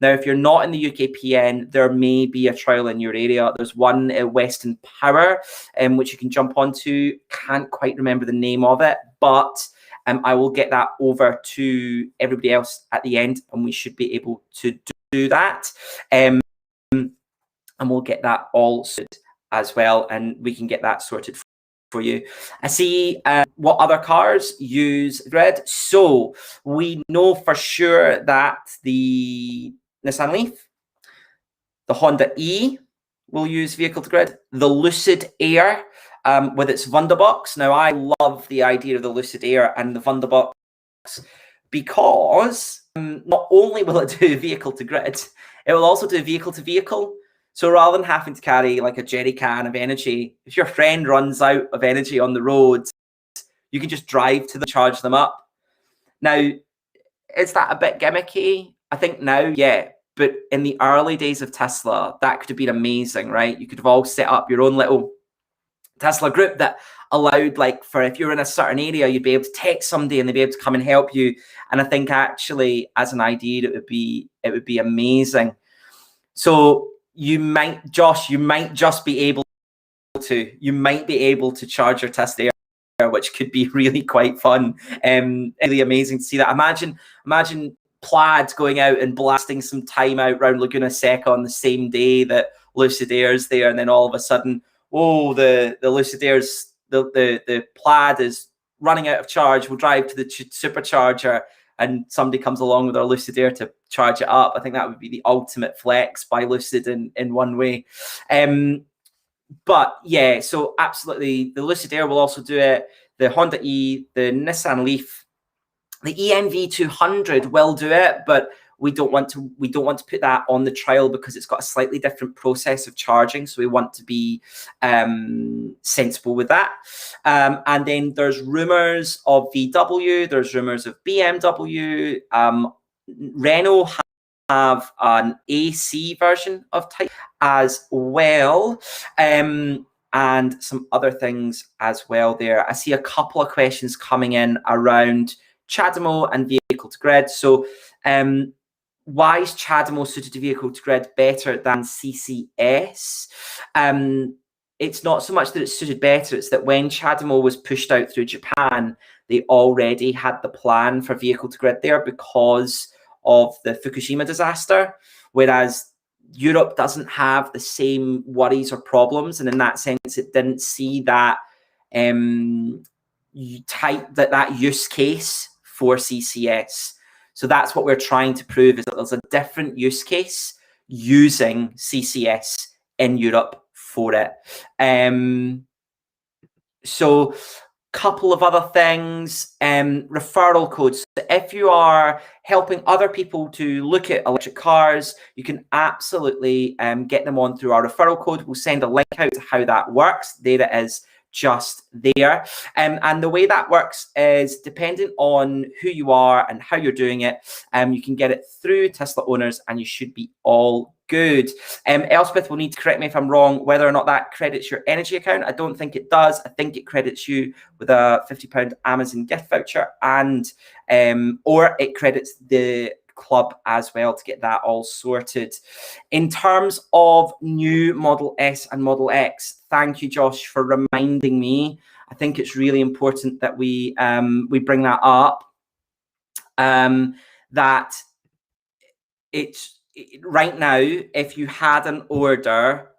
Now, if you're not in the UKPN, there may be a trial in your area. There's one at Western Power, which you can jump onto. Can't quite remember the name of it, but I will get that over to everybody else at the end, and we should be able to do that. And we'll get that all sorted as well, and we can get that sorted for you. I see what other cars use grid. So we know for sure that the Nissan Leaf, the Honda E will use vehicle to grid, the Lucid Air with its Wunderbox. Now, I love the idea of the Lucid Air and the Wunderbox because not only will it do vehicle to grid, it will also do vehicle to vehicle. So rather than having to carry like a jerry can of energy, if your friend runs out of energy on the road, you can just drive to them, charge them up. Now, is that a bit gimmicky? I think now, yeah. But in the early days of Tesla, that could have been amazing, right? You could have all set up your own little Tesla group that allowed, like, for if you're in a certain area, you'd be able to text somebody and they'd be able to come and help you. And I think actually, as an idea, it would be amazing. So you might just be able You might be able to charge your Tesla Air, which could be really quite fun. Really amazing to see that. Imagine Plaid going out and blasting some time out around Laguna Seca on the same day that Lucid Air's there, and then all of a sudden, oh, the Lucid Air's the Plaid is running out of charge. We'll drive to the supercharger, and somebody comes along with our Lucid Air to charge it up. I think that would be the ultimate flex by Lucid in one way. But yeah, so absolutely, the Lucid Air will also do it. The Honda E, the Nissan Leaf, the EMV 200 will do it, but we don't want to put that on the trial because it's got a slightly different process of charging. So we want to be sensible with that. And then there's rumors of VW. There's rumors of BMW. Renault have an AC version of Type as well. And some other things as well there. I see a couple of questions coming in around CHAdeMO and vehicle to grid. So why is CHAdeMO suited to vehicle to grid better than CCS? It's not so much that it's suited better, it's that when CHAdeMO was pushed out through Japan, they already had the plan for vehicle to grid there because of the Fukushima disaster, whereas Europe doesn't have the same worries or problems, and in that sense, it didn't see that that use case for CCS. So that's what we're trying to prove, is that there's a different use case using CCS in Europe for it. So couple of other things, referral codes. So if you are helping other people to look at electric cars, you can absolutely get them on through our referral code. We'll send a link out to how that works. There it is, just there. And the way that works is depending on who you are and how you're doing it, you can get it through Tesla owners and you should be all good. Elspeth will need to correct me if I'm wrong, whether or not that credits your energy account. I don't think it does. I think it credits you with a £50 Amazon gift voucher, and or it credits the club as well to get that all sorted. In terms of new Model S and Model X, thank you, Josh, for reminding me. I think it's really important that we bring that up. That it's right now, if you had an order,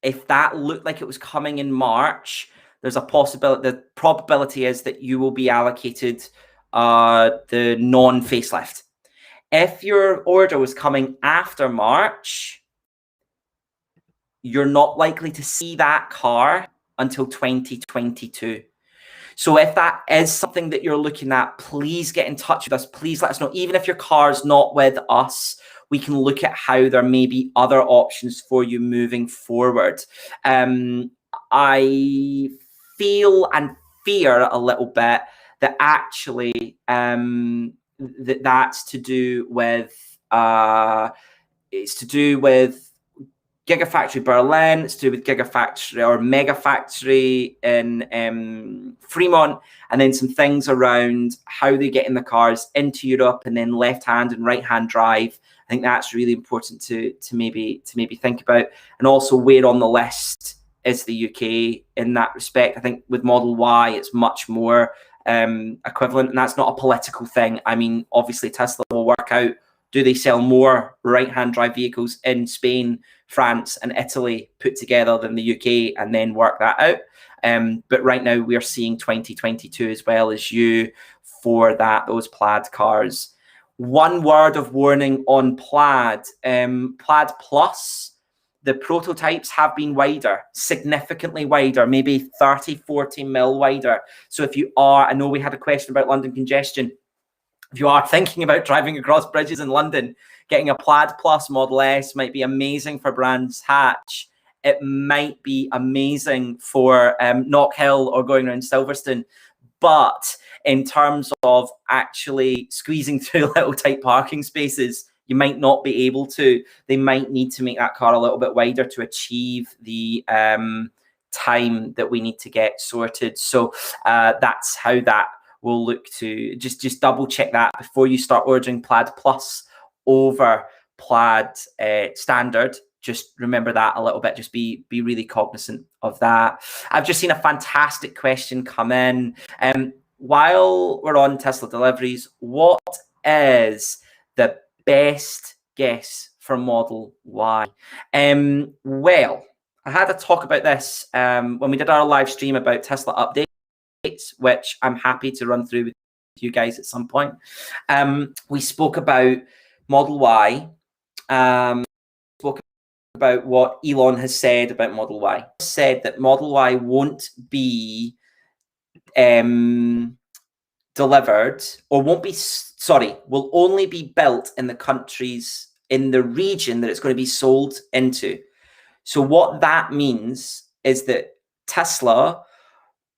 if that looked like it was coming in March, there's a possibility, the probability is that you will be allocated the non-facelift. If your order was coming after March, you're not likely to see that car until 2022. So if that is something that you're looking at, please get in touch with us. Please let us know. Even if your car's not with us, we can look at how there may be other options for you moving forward. I feel and fear a little bit that actually that's to do with it's to do with Gigafactory Berlin, it's to do with Gigafactory or Mega Factory in Fremont, and then some things around how they get in the cars into Europe, and then left-hand and right-hand drive. I think that's really important to maybe think about, and also where on the list is the UK in that respect. I think with Model Y, it's much more equivalent, and that's not a political thing. I mean, obviously Tesla will work out, do they sell more right-hand drive vehicles in Spain, France, and Italy put together than the UK, and then work that out. But right now we're seeing 2022 as well as you for those Plaid cars. One word of warning on Plaid. Plaid Plus, the prototypes have been wider, significantly wider, maybe 30, 40 mil wider. So if you are, I know we had a question about London congestion. If you are thinking about driving across bridges in London, getting a Plaid Plus Model S might be amazing for Brands Hatch. It might be amazing for Knockhill or going around Silverstone. But in terms of actually squeezing through little tight parking spaces, you might not be able to. They might need to make that car a little bit wider to achieve the time that we need to get sorted. So that's how that will look. To just double check that before you start ordering Plaid Plus over Plaid Standard. just remember that a little bit. Just be really cognizant of that. I've just seen a fantastic question come in. While we're on Tesla deliveries, what is the best guess for Model Y? Well, I had a talk about this when we did our live stream about Tesla updates, which I'm happy to run through with you guys at some point. We spoke about Model Y, spoke about what Elon has said about Model Y. He said that Model Y won't be delivered, or will only be built in the countries, in the region that it's going to be sold into. So what that means is that Tesla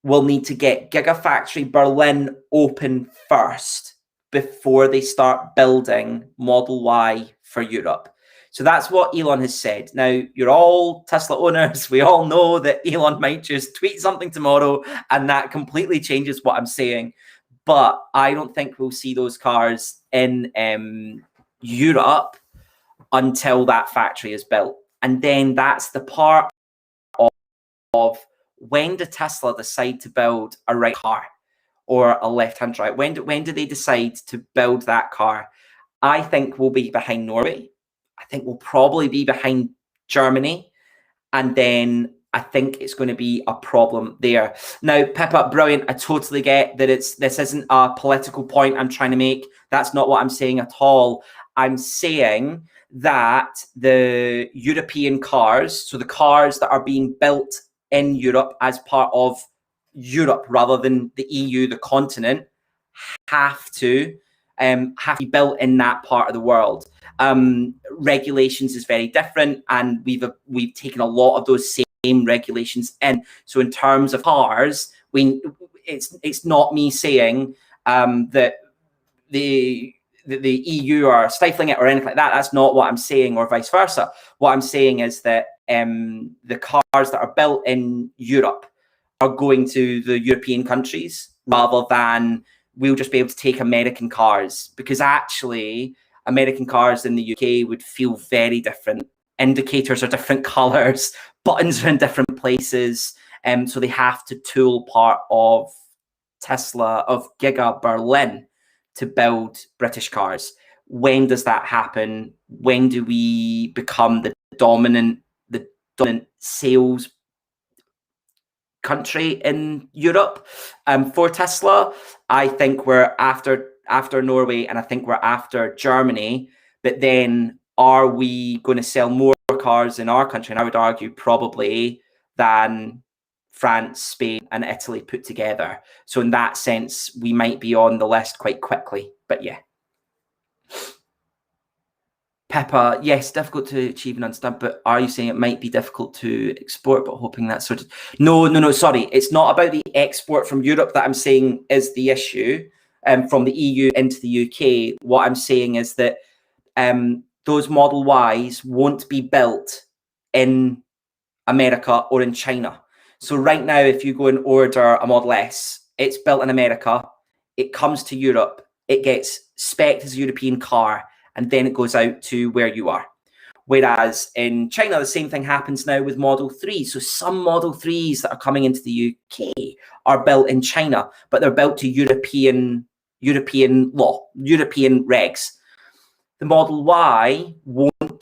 will need to get Gigafactory Berlin open first before they start building Model Y for Europe. So that's what Elon has said. Now, you're all Tesla owners. We all know that Elon might just tweet something tomorrow and that completely changes what I'm saying. But I don't think we'll see those cars in Europe until that factory is built. And then that's the part of when do Tesla decide to build a right car or a left-hand drive? When do they decide to build that car? I think we'll be behind Norway. I think we'll probably be behind Germany. And then I think it's going to be a problem there. Now, Pippa, brilliant. I totally get that this isn't a political point I'm trying to make. That's not what I'm saying at all. I'm saying that the European cars, so the cars that are being built in Europe as part of Europe rather than the EU, the continent, have to be built in that part of the world. Regulations is very different, and we've taken a lot of those same regulations in. So in terms of cars, it's not me saying that the EU are stifling it or anything like that. That's not what I'm saying, or vice versa. What I'm saying is that the cars that are built in Europe are going to the European countries rather than we'll just be able to take American cars, because actually American cars in the UK would feel very different. Indicators are different colors, buttons are in different places. So they have to tool part of Tesla, of Giga Berlin, to build British cars. When does that happen? When do we become the dominant sales country in Europe for Tesla? I think we're after Norway, and I think we're after Germany. But then are we going to sell more cars in our country? And I would argue probably than France, Spain, and Italy put together. So in that sense, we might be on the list quite quickly. But yeah. Peppa, yes, difficult to achieve and understand, but are you saying it might be difficult to export, but hoping that sort of... No, sorry. It's not about the export from Europe that I'm saying is the issue, from the EU into the UK. What I'm saying is that those Model Ys won't be built in America or in China. So right now, if you go and order a Model S, it's built in America, it comes to Europe, it gets spec'd as a European car, and then it goes out to where you are. Whereas in China, the same thing happens now with Model 3. So some Model 3s that are coming into the UK are built in China, but they're built to European law, European regs. The Model Y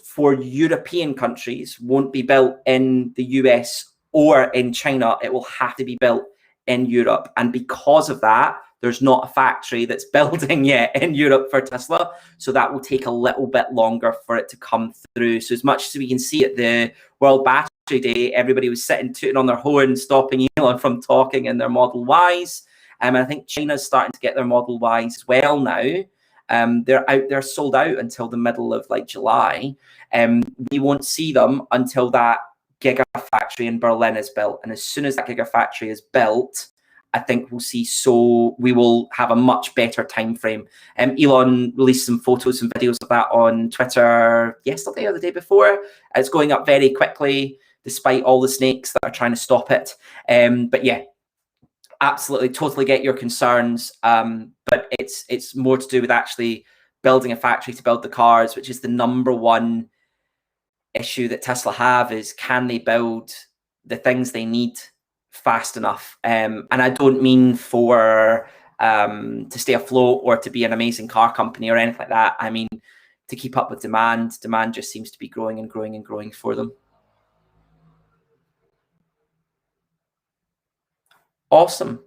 for European countries won't be built in the US or in China. It will have to be built in Europe. And because of that, there's not a factory that's building yet in Europe for Tesla. So that will take a little bit longer for it to come through. So as much as we can see at the World Battery Day, everybody was sitting tooting on their horn, stopping Elon from talking in their Model Ys. And I think China's starting to get their Model Ys as well now. They're sold out until the middle of July. We won't see them until that Gigafactory in Berlin is built. And as soon as that Gigafactory is built, I think we will have a much better time frame. Elon released some photos and videos of that on Twitter yesterday or the day before. It's going up very quickly, despite all the snakes that are trying to stop it. But yeah, absolutely, totally get your concerns. But it's more to do with actually building a factory to build the cars, which is the number one issue that Tesla have is, can they build the things they need fast enough? And I don't mean for to stay afloat or to be an amazing car company or anything like that. I mean to keep up with demand. Demand just seems to be growing and growing and growing for them. Awesome.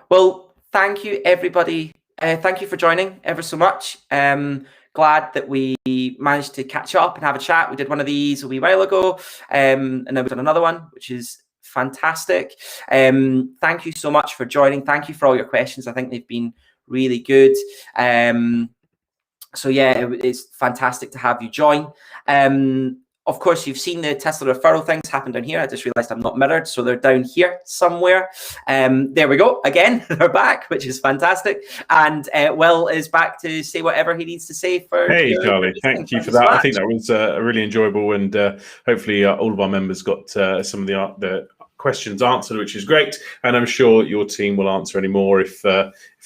Well, thank you, everybody. Thank you for joining ever so much. Glad that we managed to catch up and have a chat. We did one of these a wee while ago, and then we've done another one, which is fantastic. Thank you so much for joining. Thank you for all your questions. I think they've been really good. So yeah, it's fantastic to have you join. Of course, you've seen the Tesla referral things happen down here. I just realized I'm not mirrored, so they're down here somewhere. There we go. Again, they're back, which is fantastic. And Will is back to say whatever he needs to say for. Hey, Charlie, thank you for that. I think that was really enjoyable, and hopefully all of our members got some of the questions answered, which is great. And I'm sure your team will answer any more if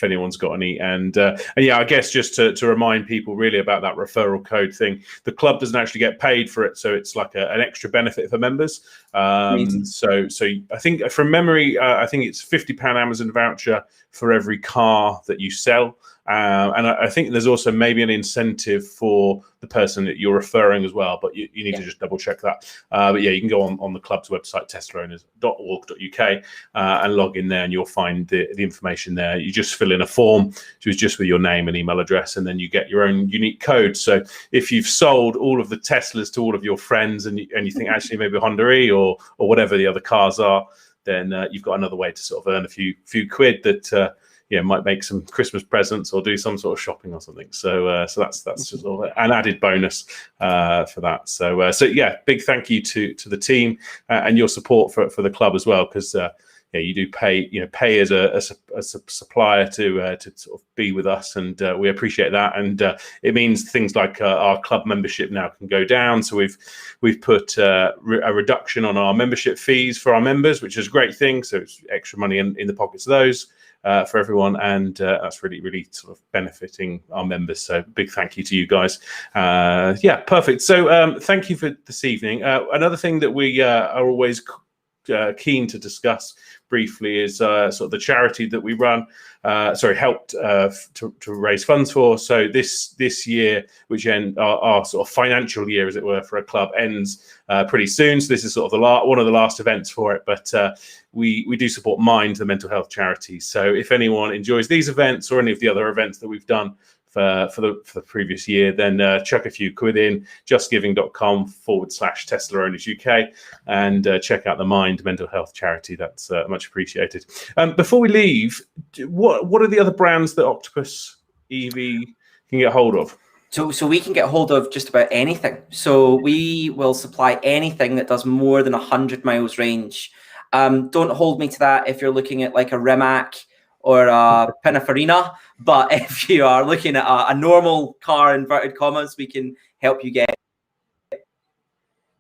anyone's got any. And yeah, I guess just to remind people really about that referral code thing, the club doesn't actually get paid for it, so it's like an extra benefit for members. So I think from memory, I think it's £50 Amazon voucher for every car that you sell. And I think there's also maybe an incentive for the person that you're referring as well, but you need to just double check that. But yeah, you can go on the club's website, teslaowners.org.uk, and log in there, and you'll find the information there. You just fill in a form, which is just with your name and email address, and then you get your own unique code. So if you've sold all of the Teslas to all of your friends, and you think actually maybe Honda E or whatever the other cars are, then you've got another way to sort of earn a few quid that might make some Christmas presents or do some sort of shopping or something. So that's just sort of an added bonus for that. So yeah, big thank you to the team and your support for the club as well, because you do pay as a supplier to sort of be with us, and we appreciate that. And it means things like our club membership now can go down. So we've put a reduction on our membership fees for our members, which is a great thing. So it's extra money in the pockets of those. For everyone, and that's really sort of benefiting our members. So big thank you to you guys. Yeah, perfect. So thank you for this evening. Another thing that we are always keen to discuss briefly is sort of the charity that we run. Helped to raise funds for. So this year, which our sort of financial year, as it were, for a club ends pretty soon. So this is sort of one of the last events for it. But we do support Mind, the mental health charity. So if anyone enjoys these events or any of the other events that we've done for the previous year, then chuck a few quid in, justgiving.com/Tesla Owners UK, and check out the Mind mental health charity. That's much appreciated. Before we leave, what are the other brands that Octopus EV can get hold of? So we can get hold of just about anything. So we will supply anything that does more than 100 miles range. Don't hold me to that if you're looking at like a Rimac or a Pininfarina, but if you are looking at a normal car, inverted commas, we can help you get.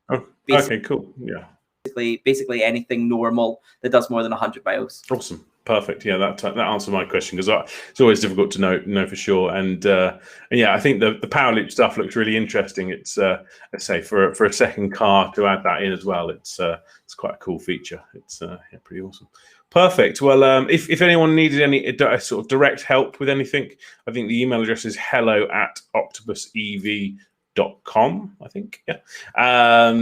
Oh, okay, cool. Yeah. Basically anything normal that does more than 100 miles. Awesome. Perfect. Yeah, that answered my question, because it's always difficult to know for sure. And yeah, I think the power loop stuff looks really interesting. It's let's say for a second car to add that in as well. It's quite a cool feature. It's pretty awesome. Perfect. Well, if anyone needed any sort of direct help with anything, I think the email address is hello@octopusev.com, I think. Yeah.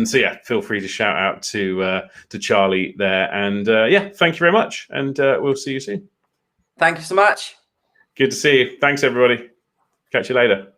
So yeah, feel free to shout out to Charlie there. And yeah, thank you very much. And we'll see you soon. Thank you so much. Good to see you. Thanks, everybody. Catch you later.